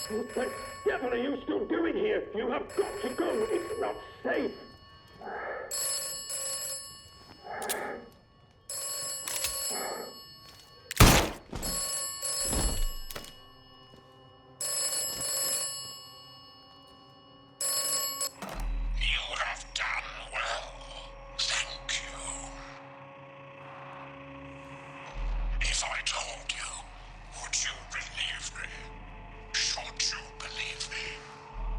What the devil are you still doing here? You have got to go. It's not safe. You have done well. Thank you. If I told you, would you believe me? Should you believe me?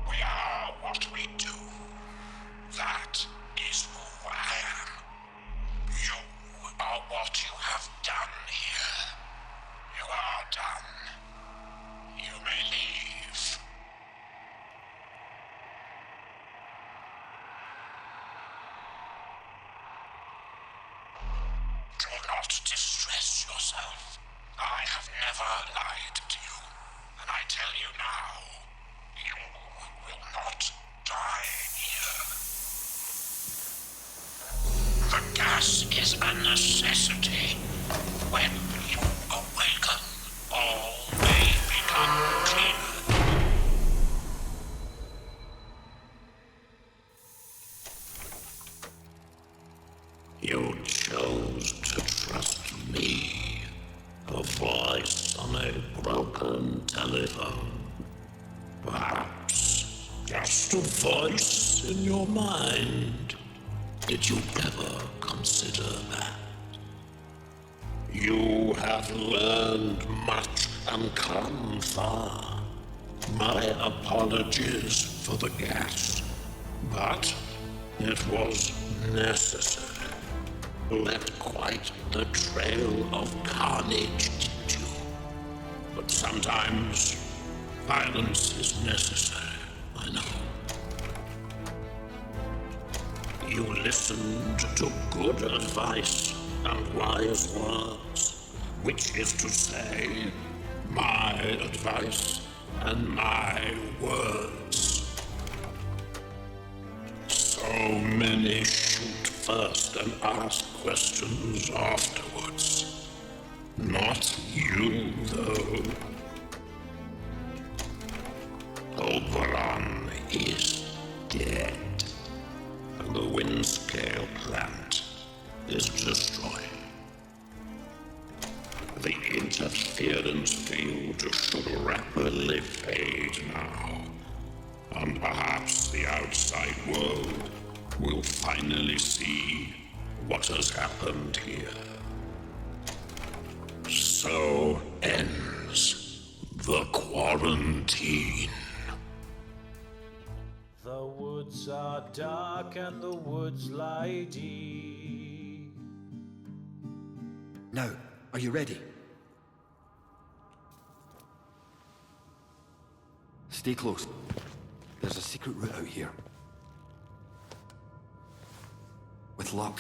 We are what we do. That is who I am. You are what you have done here. You are done. You may leave. Do not distress yourself. I have never lied to you. And I tell you now, you will not die here. The gas is a necessity. When you awaken, all may become clear. You chose to trust me, a voice on a broken telephone. Perhaps just a voice in your mind. Did you ever consider that? You have learned much and come far. My apologies for the gas, but it was necessary. Left quite the trail of carnage, didn't you? But sometimes violence is necessary, I know. You listened to good advice and wise words, which is to say, my advice and my words. So many shoot first and ask questions afterwards. Not you, though. Oberon is dead, and the Windscale plant is destroyed. The interference field should rapidly fade now, and perhaps the outside world will finally see what has happened here. So ends the quarantine. The woods are dark and the woods lie deep. Now, are you ready? Stay close. There's a secret route out here. With luck,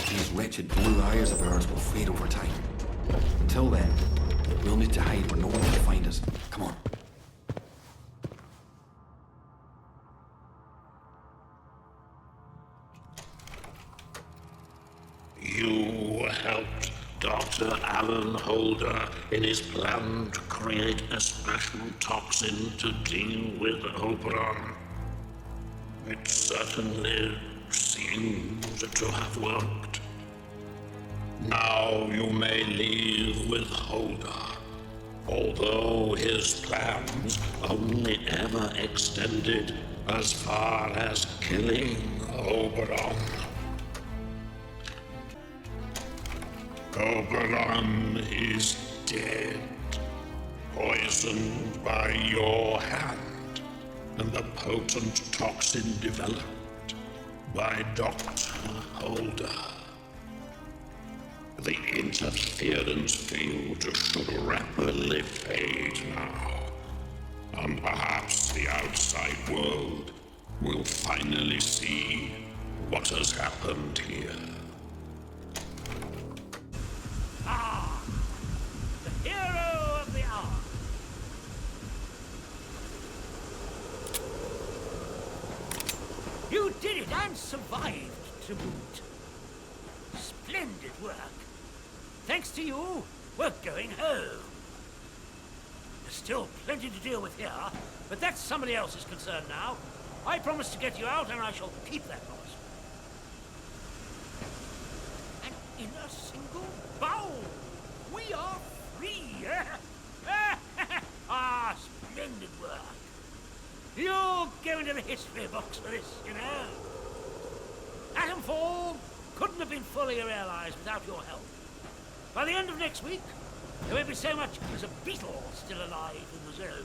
these wretched blue eyes of ours will fade over time. Until then, we'll need to hide where no one can find us. Come on. You helped Dr. Alan Holder in his plan to create a special toxin to deal with Oberon. It certainly seemed to have worked. Now you may leave with Holder, although his plans only ever extended as far as killing Oberon. Oberon is dead, poisoned by your hand, and the potent toxin developed by Dr. Holder. The interference field should rapidly fade now, and perhaps the outside world will finally see what has happened here. Ah! The hero of the hour! You did it and survived to boot. Splendid work. Thanks to you, we're going home. The Still plenty to deal with here, but that's somebody else's concern now. I promised to get you out, and I shall keep that promise. And in a single bowl, we are free. Ah, splendid work. You'll go into the history books for this, you know. Atomfall couldn't have been fully realized without your help. By the end of next week, there won't be so much as a beetle still alive in the zone.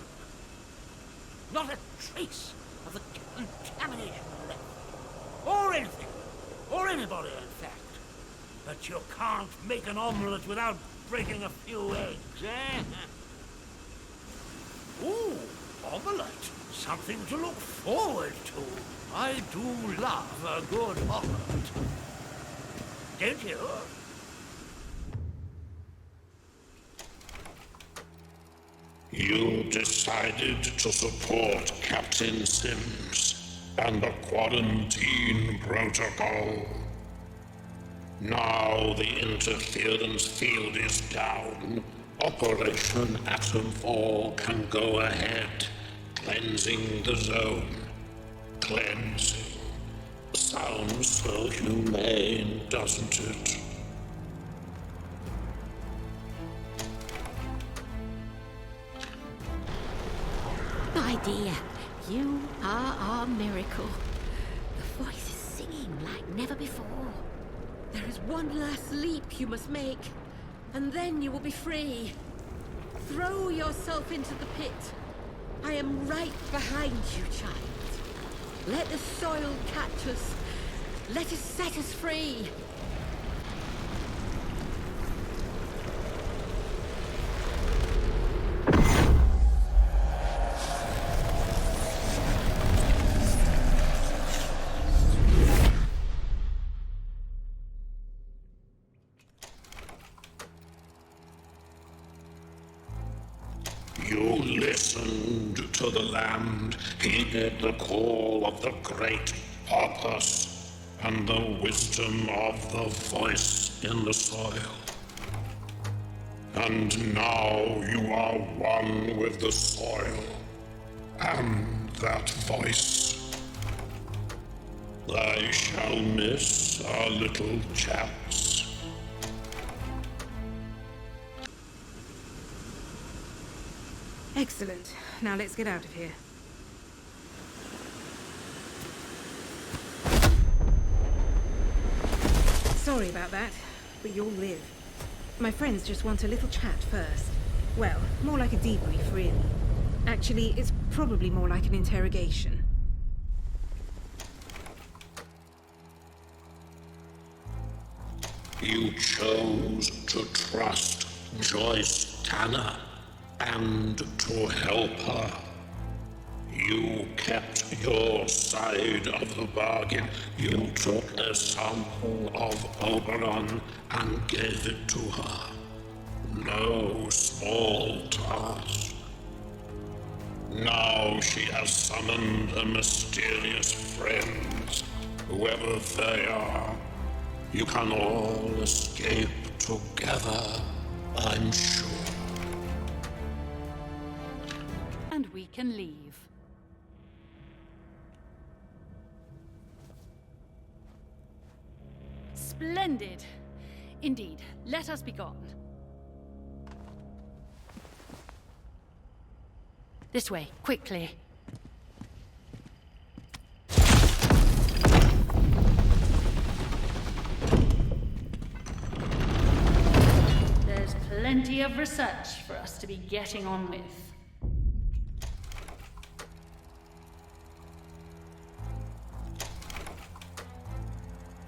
Not a trace of the contamination left. Or anything. Or anybody, in fact. But you can't make an omelette without breaking a few eggs, eh? Ooh, omelette. Something to look forward to. I do love a good omelette. Don't you? You decided to support Captain Sims and the quarantine protocol. Now the interference field is down. Operation Atomfall can go ahead, cleansing the zone. Cleansing. Sounds so humane, doesn't it? My dear, you are our miracle. The voice is singing like never before. There is one last leap you must make, and then you will be free. Throw yourself into the pit. I am right behind you, child. Let the soil catch us. Let it set us free. You listened to the land, heeded the call of the great purpose, and the wisdom of the voice in the soil. And now you are one with the soil, and that voice. I shall miss our little chats. Excellent. Now let's get out of here. Sorry about that, but you'll live. My friends just want a little chat first. Well, more like a debrief, really. Actually, it's probably more like an interrogation. You chose to trust Joyce Tanner and to help her. You kept your side of the bargain. You took a sample of Oberon and gave it to her. No small task. Now she has summoned her mysterious friends, whoever they are. You can all escape together, I'm sure. And we can leave. Splendid. Indeed. Let us be gone. This way, quickly. There's plenty of research for us to be getting on with.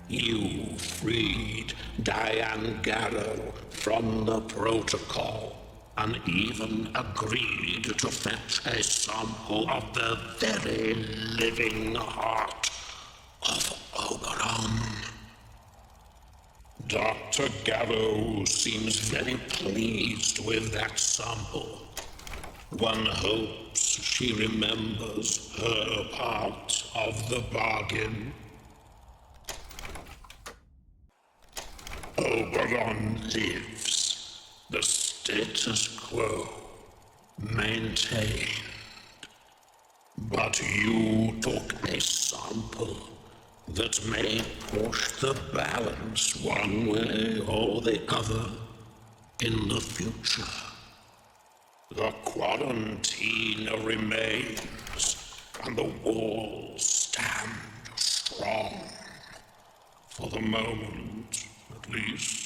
You freed Diane Garrow from the protocol and even agreed to fetch a sample of the very living heart of Oberon. Dr. Garrow seems very pleased with that sample. One hopes she remembers her part of the bargain. Oberon lives. The status quo maintained. But you took a sample that may push the balance one way or the other in the future. The quarantine remains, and the walls stand strong. For the moment, at least.